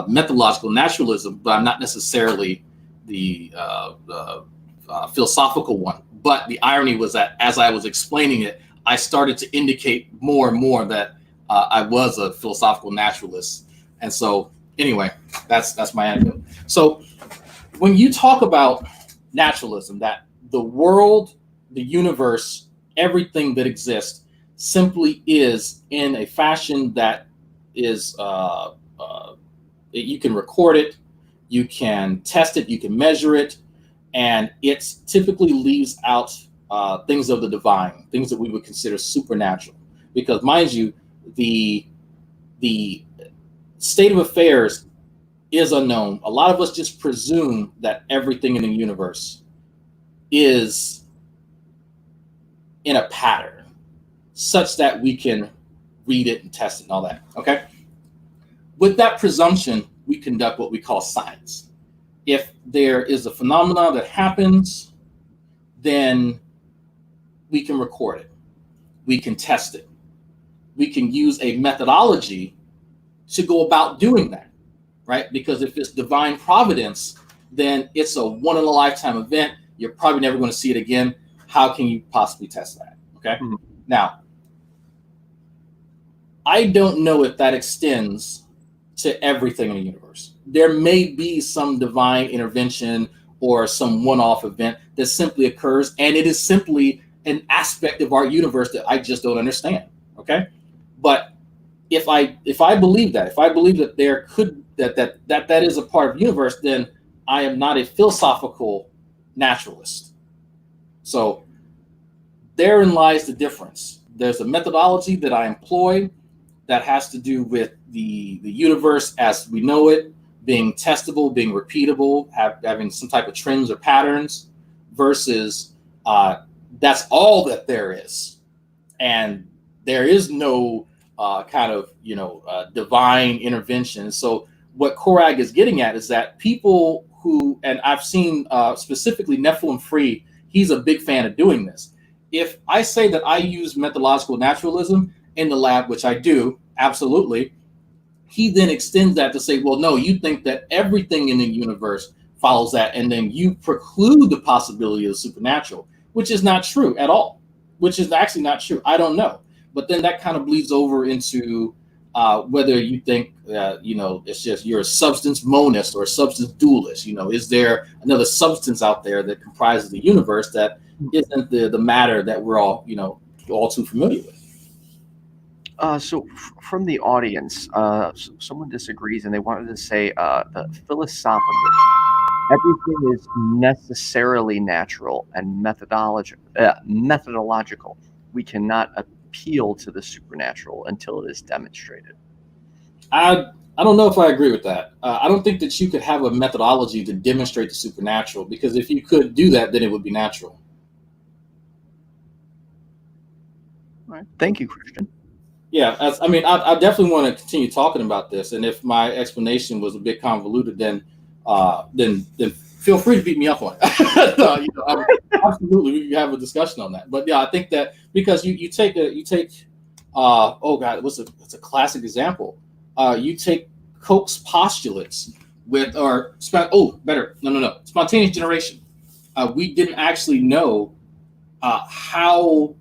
methodological naturalism, but I'm not necessarily the philosophical one. But the irony was that as I was explaining it, I started to indicate more and more that I was a philosophical naturalist. And so anyway, that's my anecdote. So when you talk about naturalism, that the world, the universe, everything that exists simply is in a fashion that is, you can record it, you can test it, you can measure it, and it typically leaves out things of the divine, things that we would consider supernatural. Because mind you, the state of affairs is unknown. A lot of us just presume that everything in the universe is in a pattern such that we can read it and test it and all that, okay? With that presumption, we conduct what we call science. If there is a phenomenon that happens, then we can record it. We can test it. We can use a methodology to go about doing that, right? Because if it's divine providence, then it's a one-in-a-lifetime event. You're probably never going to see it again. How can you possibly test that, okay? Mm-hmm. Now, I don't know if that extends to everything in the universe. There may be some divine intervention or some one-off event that simply occurs, and it is simply an aspect of our universe that I just don't understand, okay? But if I believe that, if I believe that there could that is a part of the universe, then I am not a philosophical naturalist. So therein lies the difference. There's a methodology that I employ that has to do with the universe as we know it, being testable, being repeatable, having some type of trends or patterns, versus that's all that there is. And there is no kind of, divine intervention. So what Korag is getting at is that people who, and I've seen specifically Nephilim Free, he's a big fan of doing this. If I say that I use methodological naturalism in the lab, which I do, absolutely, he then extends that to say, well, no, you think that everything in the universe follows that, and then you preclude the possibility of the supernatural, which is not true at all. which is actually not true. I don't know. But then that kind of bleeds over into whether you think it's just you're a substance monist or a substance dualist. Is there another substance out there that comprises the universe that isn't the matter that we're all all too familiar with? So from the audience, someone disagrees and they wanted to say that philosophically, everything is necessarily natural and methodological. We cannot appeal to the supernatural until it is demonstrated. I don't know if I agree with that. I don't think that you could have a methodology to demonstrate the supernatural, because if you could do that, then it would be natural. All right. Thank you, Christian. Yeah, I definitely want to continue talking about this, and if my explanation was a bit convoluted, then feel free to beat me up on it. Absolutely, we can have a discussion on that. But yeah, I think that because you take oh God, it's a classic example. You take Koch's postulates spontaneous generation. We didn't actually know how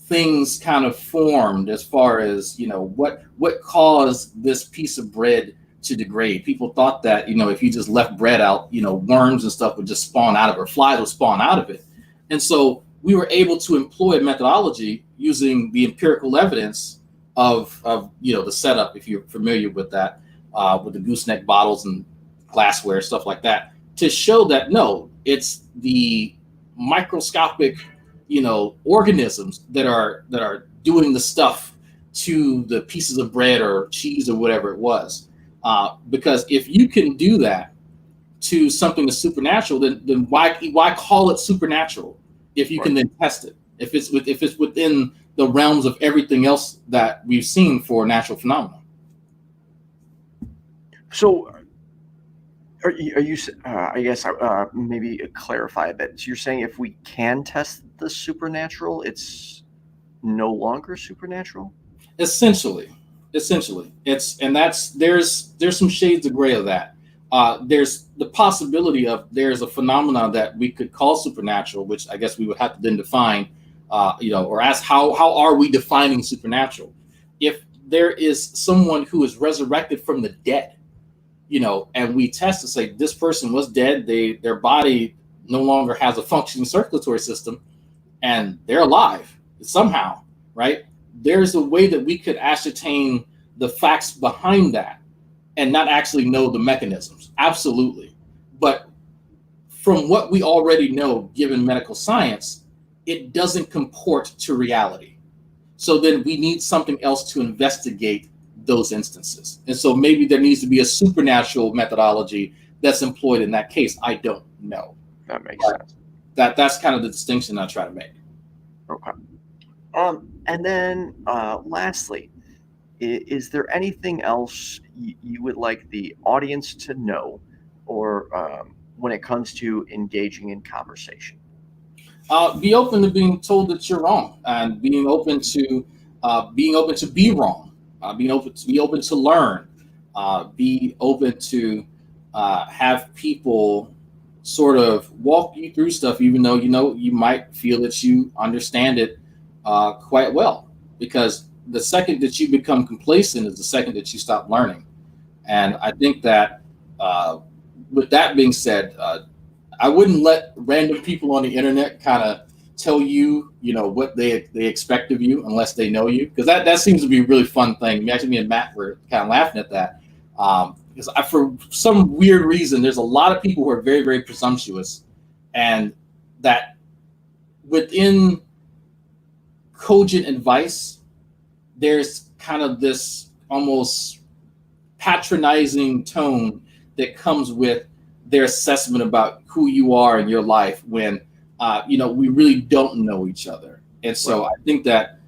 things kind of formed, as far as what caused this piece of bread to degrade. People thought that if you just left bread out, worms and stuff would just spawn out of it, or flies would spawn out of it. And so we were able to employ a methodology using the empirical evidence of the setup, if you're familiar with that, with the gooseneck bottles and glassware, stuff like that, to show that no, it's the microscopic organisms that are doing the stuff to the pieces of bread or cheese or whatever it was. Because if you can do that to something that's supernatural, then why call it supernatural if you can then test it? If it's within the realms of everything else that we've seen for natural phenomena. So, are you? I guess maybe clarify that. So you're saying if we can test the supernatural, it's no longer supernatural? Essentially, there's some shades of gray of that. There's the possibility of there's a phenomenon that we could call supernatural, which I guess we would have to then define, or ask how are we defining supernatural? If there is someone who is resurrected from the dead, and we test to say this person was dead, their body no longer has a functioning circulatory system, and they're alive somehow, right? There's a way that we could ascertain the facts behind that and not actually know the mechanisms. Absolutely. But from what we already know, given medical science, it doesn't comport to reality. So then we need something else to investigate those instances. And so maybe there needs to be a supernatural methodology that's employed in that case. I don't know. That makes sense. That's kind of the distinction I try to make. Okay. And then lastly, is there anything else you would like the audience to know, or when it comes to engaging in conversation? Be open to being told that you're wrong, and being open to be wrong. Be open to learn. Be open to have people sort of walk you through stuff, even though you might feel that you understand it quite well. Because the second that you become complacent is the second that you stop learning. And I think that with that being said, I wouldn't let random people on the internet kind of tell you, what they expect of you unless they know you, because that seems to be a really fun thing. Actually, me and Matt were kind of laughing at that because for some weird reason, there's a lot of people who are very, very presumptuous, and that within cogent advice, there's kind of this almost patronizing tone that comes with their assessment about who you are in your life when we really don't know each other. And so I think that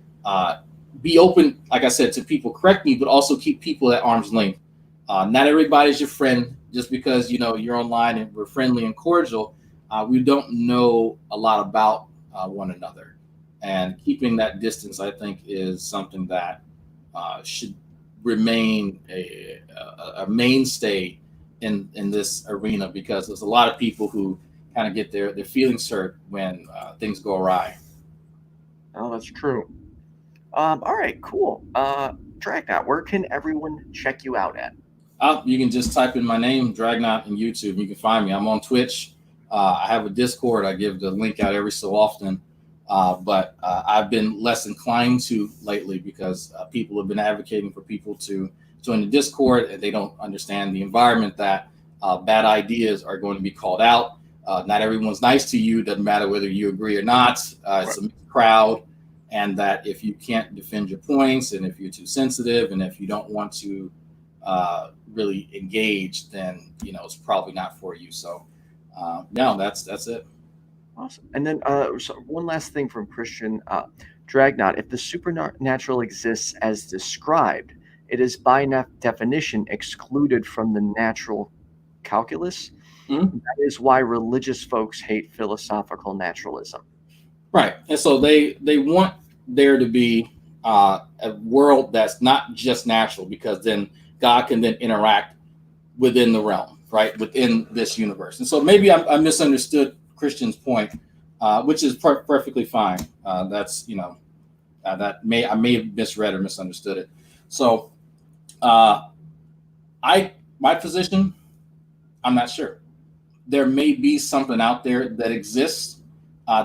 be open, like I said, to people correct me, but also keep people at arm's length. Not everybody's your friend just because you're online and we're friendly and cordial. We don't know a lot about one another, and keeping that distance, I think, is something that should remain a mainstay in this arena, because there's a lot of people who kind of get their feelings hurt when things go awry. Oh, that's true. All right, cool. Dragnauct, where can everyone check you out at? You can just type in my name, Dragnauct, in YouTube. You can find me. I'm on Twitch. I have a Discord. I give the link out every so often. But I've been less inclined to lately because people have been advocating for people to join the Discord, and they don't understand the environment that bad ideas are going to be called out. Not everyone's nice to you. Doesn't matter whether you agree or not. It's a mixed crowd. And that if you can't defend your points, and if you're too sensitive, and if you don't want to really engage, then it's probably not for you. So no, that's it. Awesome. And then so one last thing from Christian Dragnaught. If the supernatural exists as described, it is by definition excluded from the natural calculus. Mm-hmm. That is why religious folks hate philosophical naturalism. Right. And so they want there to be a world that's not just natural, because then God can then interact within the realm, right, within this universe. And so maybe I misunderstood Christian's point, which is perfectly fine. That's I may have misread or misunderstood it. So my position, I'm not sure. There may be something out there that exists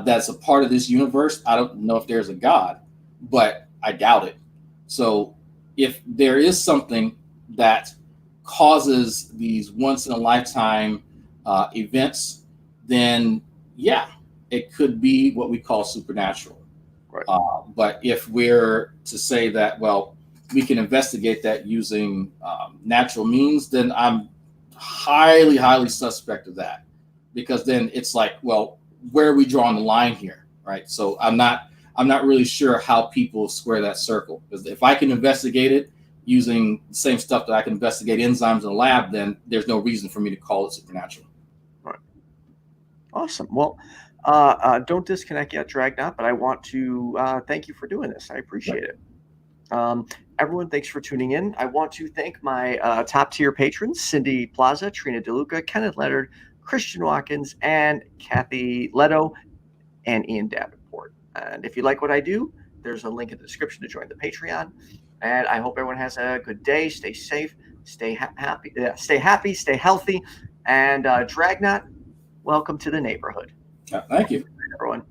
that's a part of this universe. I don't know if there's a God, but I doubt it. So if there is something that causes these once in a lifetime events, then yeah, it could be what we call supernatural. Right. But if we're to say that, well, we can investigate that using natural means, then I'm highly, highly suspect of that, because then it's like, well, where are we drawing the line here, right? So I'm not really sure how people square that circle, because if I can investigate it using the same stuff that I can investigate enzymes in a lab, then there's no reason for me to call it supernatural. Right. Awesome. Well, don't disconnect yet, Dragnaught, but I want to thank you for doing this. I appreciate it. Everyone, thanks for tuning in. I want to thank my top tier patrons, Cindy PLAZA, Trina Deluca, Kenneth, Leonard, Christian Watkins, and Kathy Leto, and Ian Davenport. And if you like what I do, there's a link in the description to join the Patreon. And I hope everyone has a good day. Stay safe, stay happy, stay healthy. And Dragnaught, welcome to the neighborhood. Thank you, everyone.